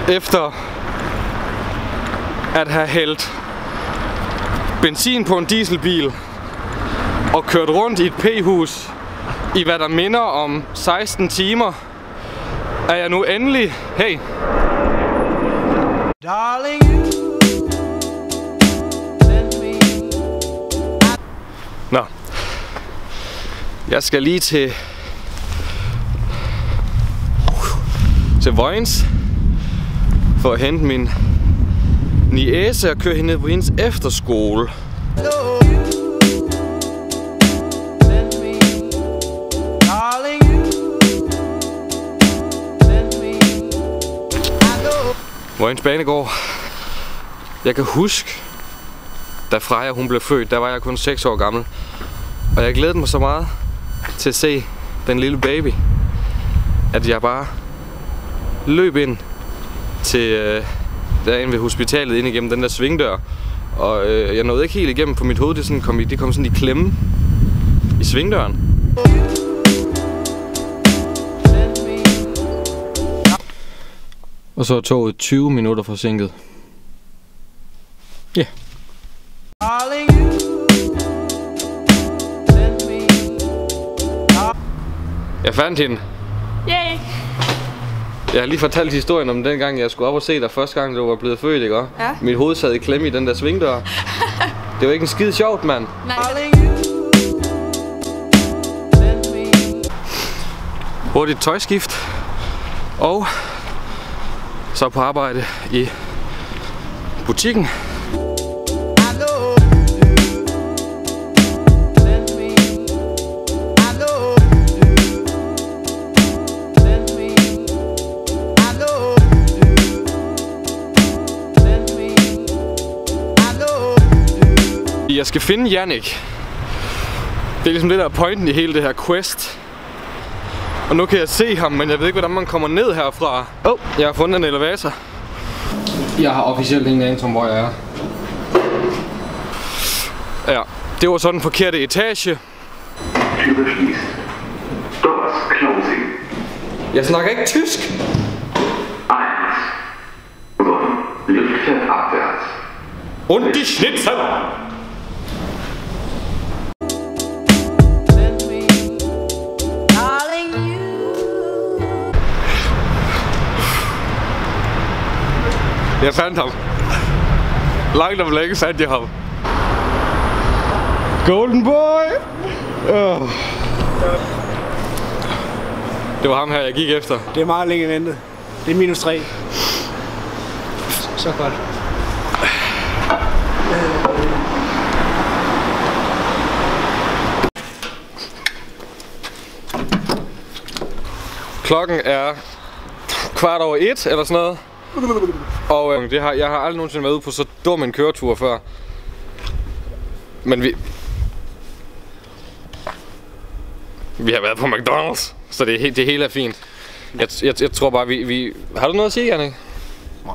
efter at have hældt benzin på en dieselbil og kørt rundt i et p-hus i hvad der minder om 16 timer, er jeg nu endelig... Hey! Nå. Jeg skal lige til Vojens for at hente min niece og køre hende ned på hendes efterskole. Vojens Banegård. Jeg kan huske, da Freja hun blev født, der var jeg kun 6 år gammel. Og jeg glædede mig så meget til at se den lille baby, at jeg bare løb ind til derinde ved hospitalet ind igennem den der svingdør. Og jeg nåede ikke helt igennem på mit hoved, det kom sådan i klemme i svingdøren. Og så er toget 20 minutter forsinket. Ja. Jeg fandt hende. Yay! Jeg har lige fortalt historien om den gang, jeg skulle op og se dig første gang, du var blevet født, ikke? Ja. Mit hoved sad i klemme i den der svingdør. Det var ikke en skide sjovt, mand. Nej. Hurtigt tøjskift. Og så på arbejde i butikken. Jeg skal finde Jannik. Det er ligesom det der er pointen i hele det her quest. Og nu kan jeg se ham, men jeg ved ikke hvordan man kommer ned herfra. Jeg har fundet en elevator. Jeg har officielt ingen anelse om hvor jeg er. Ja, det var så den forkerte etage. Jeg snakker ikke tysk. Und die Schnitzel! Jeg fandt ham. Langt om længe fandt jeg ham. Golden boy! Det var ham her, jeg gik efter. Det er meget længe ventet. Det er -3. Så godt. Klokken er 1:15 eller sådan noget. Og jeg har aldrig nogensinde været ude på så dum en køretur før. Men vi har været på McDonald's, så det hele er fint. Jeg tror bare vi har du noget at sige, Jannik? Nej.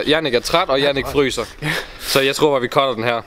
Jannik er træt, og Jannik fryser. Så jeg tror bare vi cutter den her.